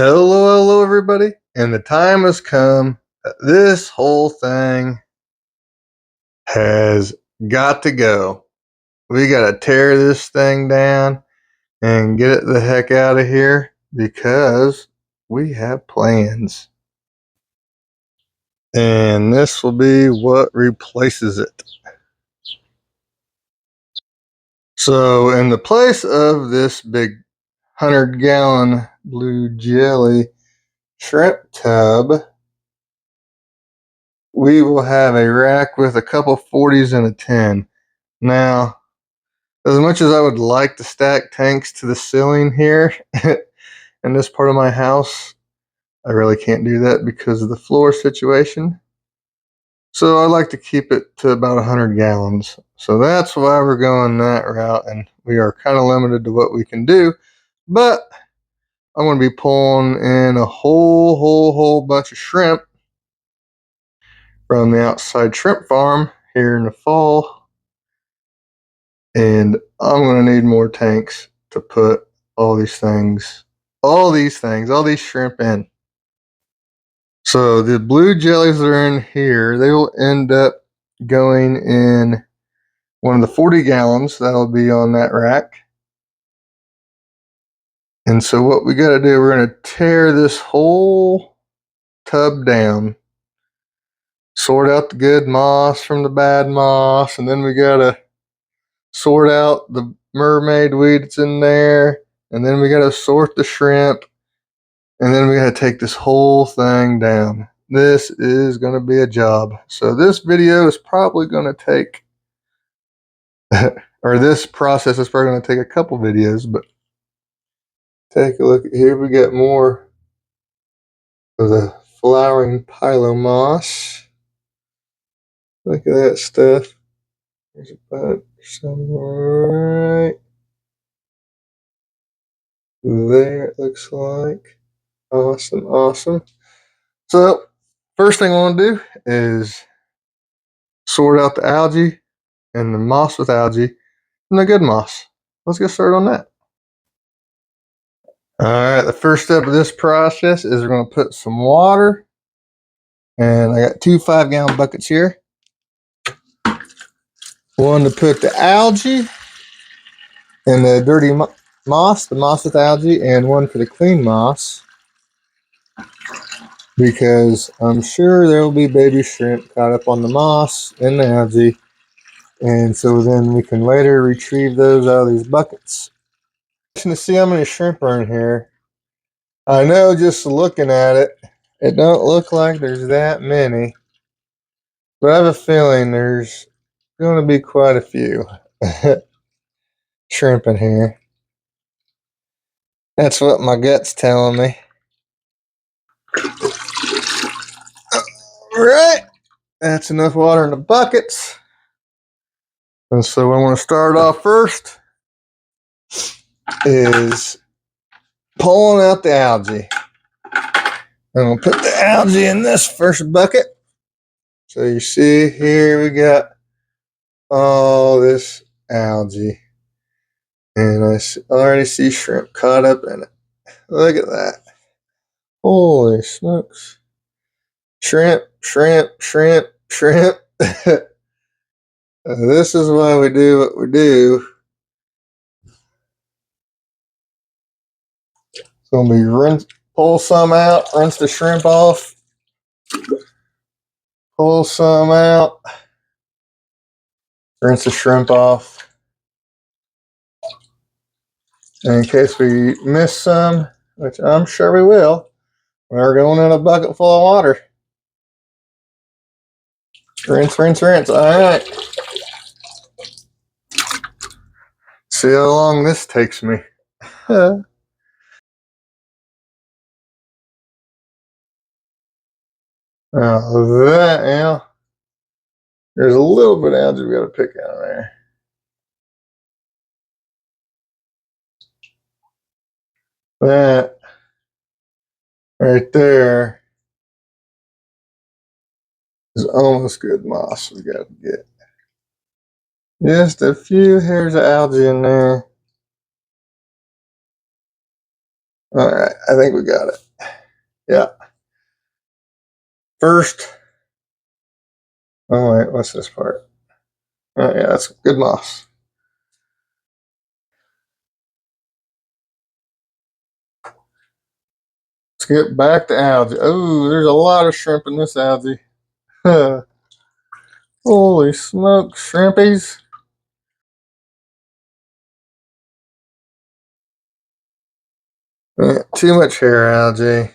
Hello, everybody, and the time has come that this whole thing has got to go. We got to tear this thing down and get it the heck out of here because we have plans. And this will be what replaces it. So, in the place of this big 100-gallon blue jelly shrimp tub, we will have a rack with a couple 40s and a 10. Now, as much as I would like to stack tanks to the ceiling here in this part of my house, I really can't do that because of the floor situation. So I like to keep it to about 100 gallons. So that's why we're going that route, and we are kind of limited to what we can do. But I'm going to be pulling in a whole bunch of shrimp from the outside shrimp farm here in the fall. And I'm going to need more tanks to put all these shrimp in. So the blue jellies that are in here, they will end up going in one of the 40 gallons that'll be on that rack. And so what we got to do, we're going to tear this whole tub down, sort out the good moss from the bad moss, and then we got to sort out the mermaid weed that's in there, and then we got to sort the shrimp, and then we got to take this whole thing down. This is going to be a job. So this video is probably going to take, or this process is probably going to take a couple videos, but take a look at here. We got more of the flowering pilomoss. Look at that stuff. There's a bunch somewhere right there, it looks like. Awesome. So, first thing I want to do is sort out the algae and the moss with algae and the good moss. Let's get started on that. All right, the first step of this process is we're going to put some water, and I got two 5-gallon buckets here. One to put the algae and the dirty moss, the moss with algae, and one for the clean moss, because I'm sure there will be baby shrimp caught up on the moss and the algae, and so then we can later retrieve those out of these buckets. To see how many shrimp are in here. I know just looking at it, it don't look like there's that many, but I have a feeling there's going to be quite a few shrimp in here. That's what my gut's telling me. All right, that's enough water in the buckets. And so I want to start off first is pulling out the algae. I'm going to put the algae in this first bucket. So you see here we got all this algae. And I already see shrimp caught up in it. Look at that. Holy smokes. Shrimp. This is why we do what we do. It's going to be pull some out, rinse the shrimp off. Pull some out, rinse the shrimp off. And in case we miss some, which I'm sure we will, we're going in a bucket full of water. Rinse. All right. See how long this takes me. Now that, there's a little bit of algae we got to pick out of there. That right there is almost good moss we got to get. Just a few hairs of algae in there. All right, I think we got it. Yeah. First, oh wait, what's this part? Oh yeah, that's good moss. Let's get back to algae. Oh, there's a lot of shrimp in this algae. Holy smoke, shrimpies. Too much hair algae.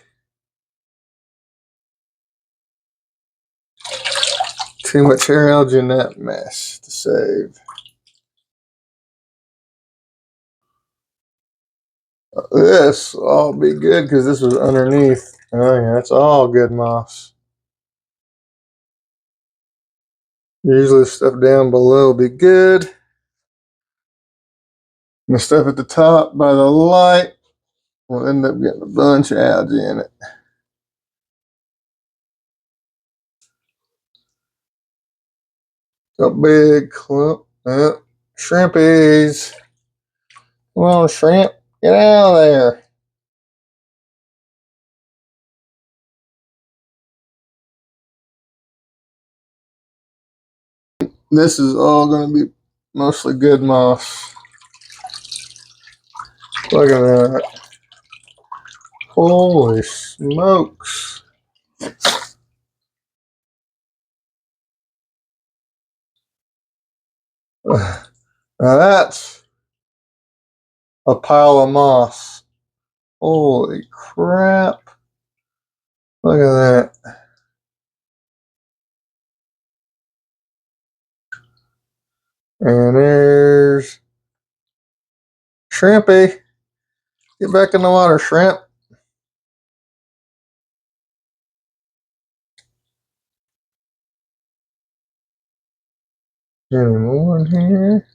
Too much hair algae in that mess to save. This will all be good because this was underneath. Oh yeah, it's all good moss. Usually the stuff down below will be good. And the stuff at the top by the light will end up getting a bunch of algae in it. A big clump. Shrimpies. Come on, shrimp. Get out of there. This is all going to be mostly good moss. Look at that. Holy smokes. Now that's a pile of moss. Holy crap. Look at that. And there's Shrimpy. Get back in the water, shrimp. Any more in here?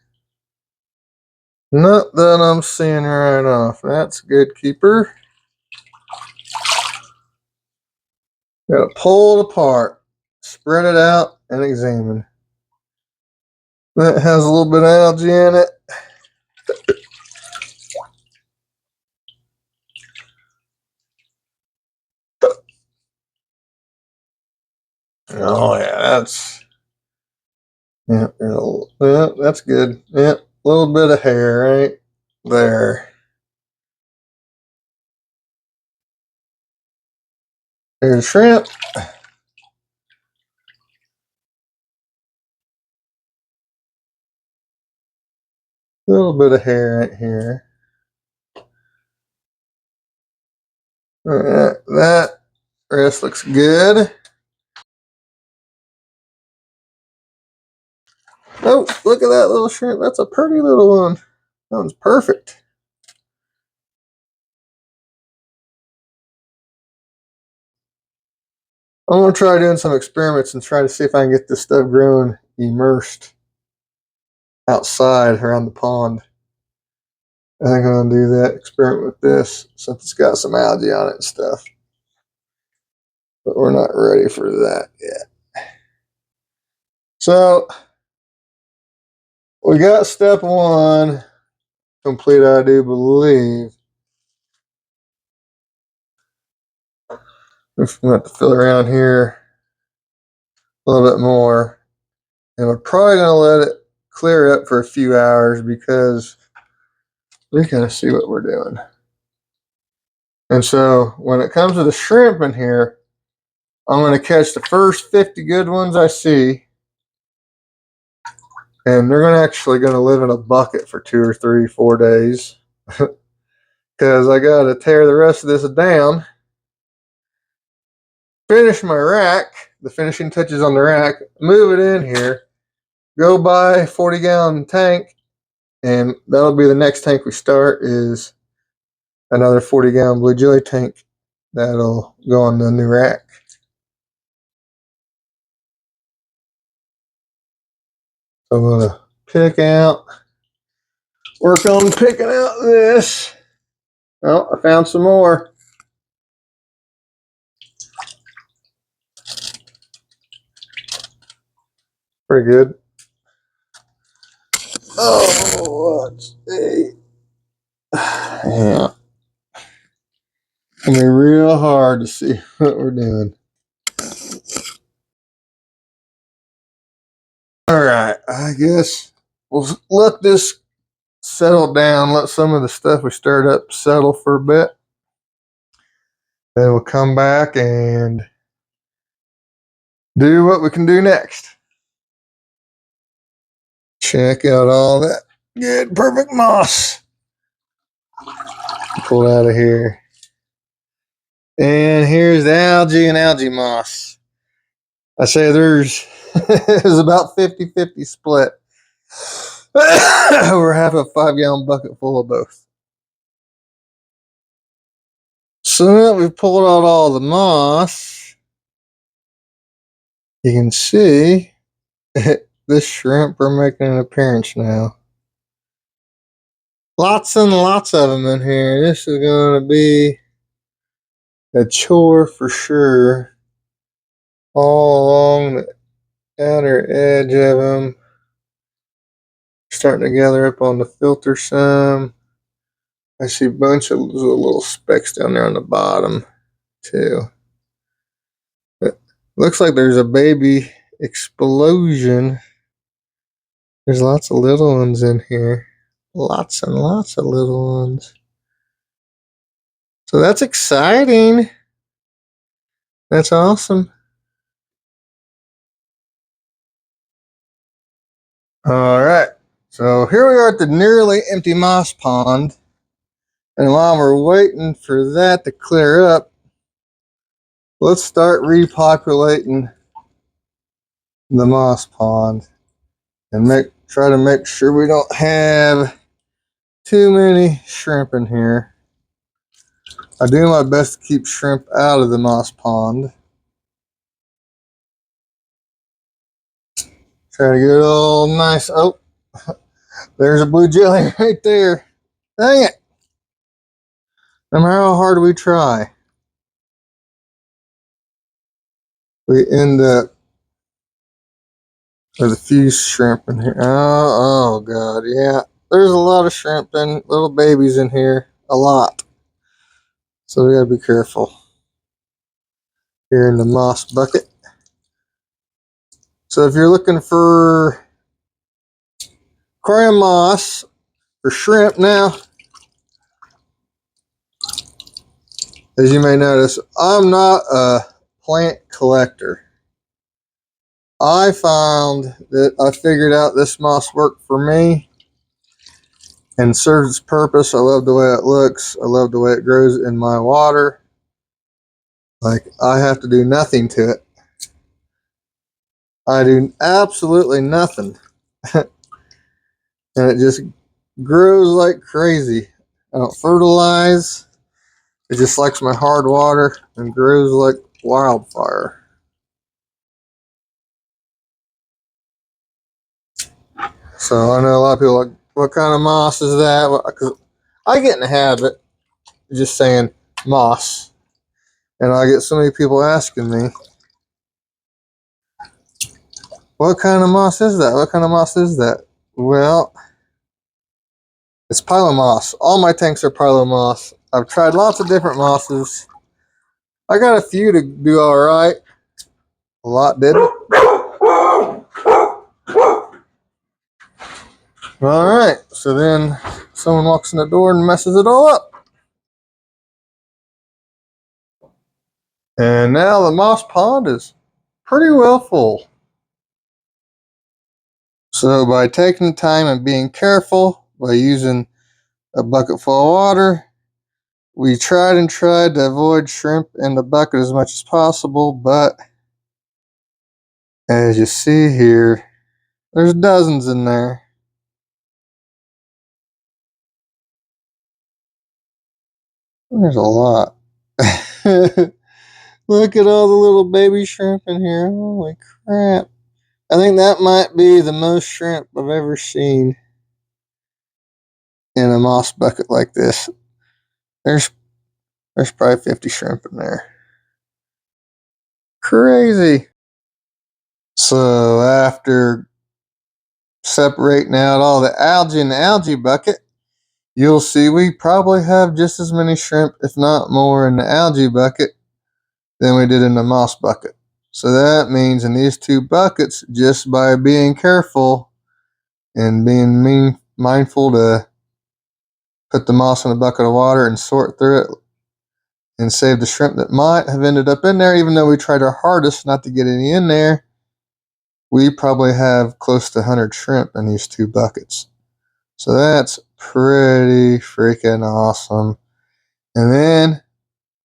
Not that I'm seeing right off. That's good, keeper. Gotta pull it apart, spread it out, and examine. That has a little bit of algae in it. Oh yeah, that's good. Yeah, a little bit of hair right there. There's shrimp. A little bit of hair right here. Alright, that rest looks good. Oh, look at that little shrimp. That's a pretty little one. That one's perfect. I'm going to try doing some experiments and try to see if I can get this stuff growing immersed outside around the pond. I think I'm going to do that experiment with this since it's got some algae on it and stuff. But we're not ready for that yet. So we got step one complete, I do believe. We're going to have to fill around here a little bit more. And we're probably going to let it clear up for a few hours because we got to see what we're doing. And so when it comes to the shrimp in here, I'm going to catch the first 50 good ones I see. And they're actually going to live in a bucket for 2 or 3, 4 days. Because I got to tear the rest of this down. Finish my rack, the finishing touches on the rack, move it in here, go buy a 40-gallon tank, and that'll be the next tank we start is another 40-gallon Blue Joy tank that'll go on the new rack. So I'm going to work on picking out this. Oh, I found some more. Pretty good. Oh, let's see. Yeah. gonna be real hard to see what we're doing. All right, I guess we'll let this settle down, let some of the stuff we stirred up settle for a bit. Then we'll come back and do what we can do next. Check out all that good, perfect moss pulled out of here. And here's the algae and algae moss. I say there's about 50-50 split. We're half a 5-gallon bucket full of both. So now we've pulled out all the moss. You can see this shrimp are making an appearance now. Lots and lots of them in here. This is going to be a chore for sure. All along the outer edge of them. Starting to gather up on the filter some. I see a bunch of little specks down there on the bottom too. It looks like there's a baby explosion. There's lots of little ones in here. Lots and lots of little ones. So that's exciting. That's awesome. All right. So here we are at the nearly empty moss pond. And while we're waiting for that to clear up, let's start repopulating the moss pond and try to make sure we don't have too many shrimp in here. I do my best to keep shrimp out of the moss pond. Try to get it all nice. Oh, there's a blue jelly right there. Dang it. No matter how hard we try, we end up with a few shrimp in here. Oh God, yeah. There's a lot of shrimp and little babies in here. A lot. So we gotta be careful. Here in the moss bucket. So if you're looking for aquarium moss for shrimp now, as you may notice, I'm not a plant collector. I found that I figured out this moss worked for me and serves its purpose. I love the way it looks. I love the way it grows in my water. Like, I have to do nothing to it. I do absolutely nothing. And it just grows like crazy. I don't fertilize. It just likes my hard water and grows like wildfire. So I know a lot of people are like, what kind of moss is that? Because I get in the habit of just saying moss. And I get so many people asking me, what kind of moss is that? What kind of moss is that? Well, it's pilomoss. All my tanks are pilomoss. I've tried lots of different mosses. I got a few to do all right. A lot didn't. All right. So then someone walks in the door and messes it all up. And now the moss pond is pretty well full. So by taking the time and being careful, by using a bucket full of water, we tried to avoid shrimp in the bucket as much as possible, but as you see here, there's dozens in there. There's a lot. Look at all the little baby shrimp in here. Holy crap. I think that might be the most shrimp I've ever seen in a moss bucket like this. There's probably 50 shrimp in there. Crazy. So after separating out all the algae in the algae bucket, you'll see we probably have just as many shrimp, if not more, in the algae bucket than we did in the moss bucket. So that means in these two buckets, just by being careful and being mindful to put the moss in a bucket of water and sort through it and save the shrimp that might have ended up in there, even though we tried our hardest not to get any in there, we probably have close to 100 shrimp in these two buckets. So that's pretty freaking awesome. And then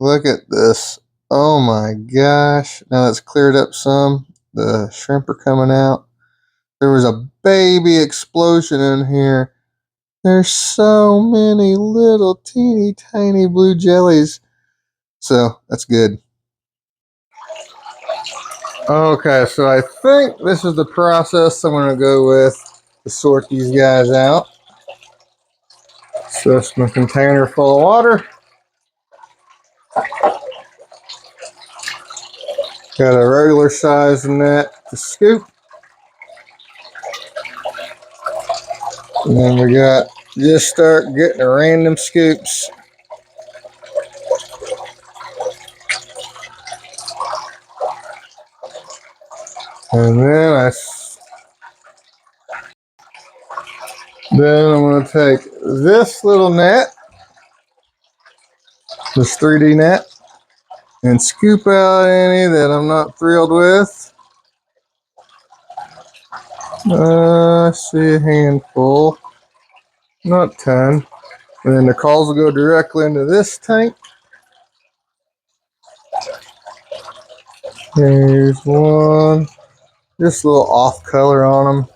look at this. Oh my gosh. Now it's cleared up some. The shrimp are coming out. There was a baby explosion in here. There's so many little teeny tiny blue jellies. So that's good. Okay, so I think this is the process I'm going to go with to sort these guys out. So it's my container full of water. Got a regular size net to scoop. And then we got, just start getting the random scoops. And then I'm going to take this little net, this 3D net, and scoop out any that I'm not thrilled with. I see a handful, not a ton. And then the calls will go directly into this tank. Here's one. Just a little off color on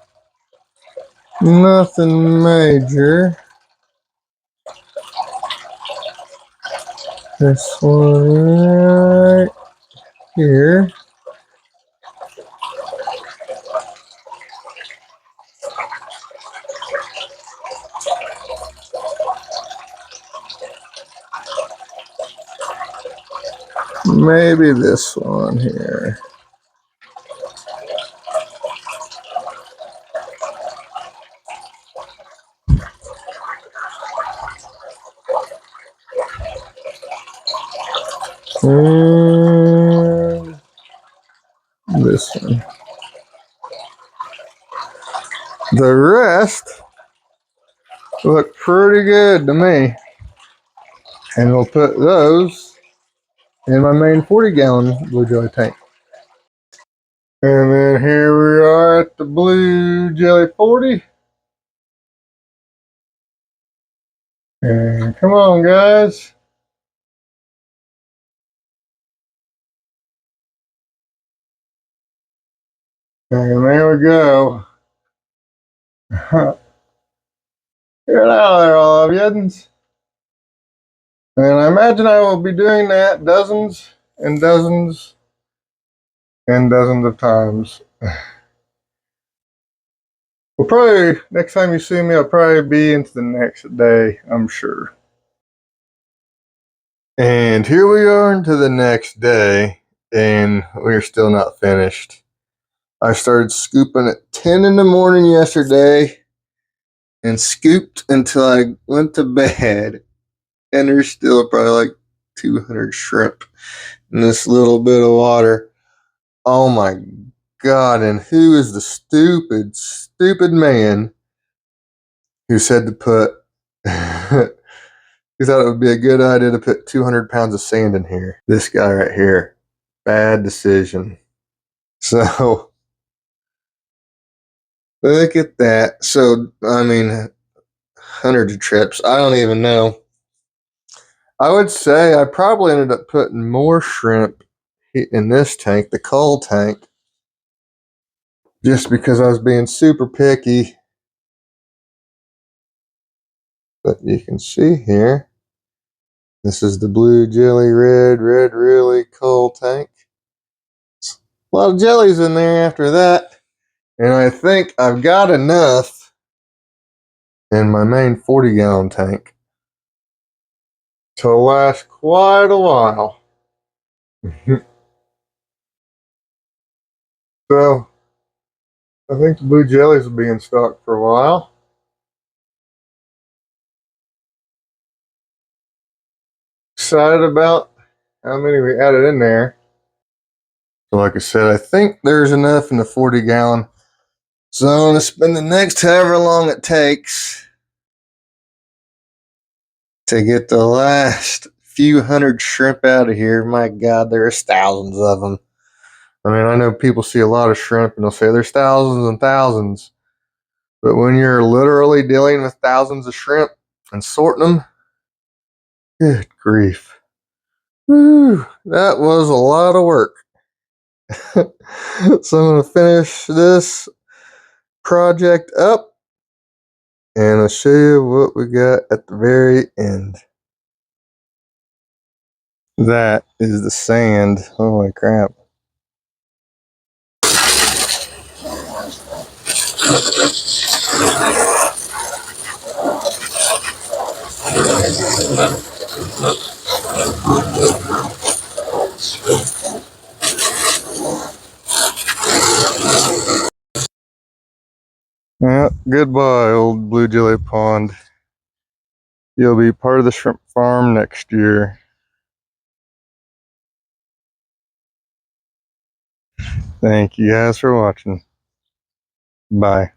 them. Nothing major. This one right here. Maybe this one here. And this one. The rest look pretty good to me. And we'll put those in my main 40-gallon blue jelly tank. And then here we are at the blue jelly 40. And come on, guys. And there we go. Get out of there, all of you. And I imagine I will be doing that dozens and dozens and dozens of times. We'll probably, next time you see me, I'll probably be into the next day, I'm sure. And here we are into the next day, and we're still not finished. I started scooping at 10 in the morning yesterday and scooped until I went to bed. And there's still probably like 200 shrimp in this little bit of water. Oh my God, and who is the stupid man who said to put, who thought it would be a good idea to put 200 pounds of sand in here? This guy right here. Bad decision. So, look at that. So, I mean, hundreds of trips. I don't even know. I would say I probably ended up putting more shrimp in this tank, the coal tank, just because I was being super picky. But you can see here, this is the blue jelly, red really coal tank. A lot of jellies in there after that. And I think I've got enough in my main 40-gallon tank to last quite a while. So, I think the blue jellies will be in stock for a while. excited about how many we added in there. So like I said, I think there's enough in the 40-gallon. So I'm going to spend the next however long it takes to get the last few hundred shrimp out of here. My God, there's thousands of them. I mean, I know people see a lot of shrimp and they'll say there's thousands and thousands. But when you're literally dealing with thousands of shrimp and sorting them, good grief. Whew, that was a lot of work. So I'm going to finish this project up and I'll show you what we got at the very end. That is the sand. Holy crap. Yeah, goodbye, old blue jelly pond. You'll be part of the shrimp farm next year. Thank you guys for watching. Bye.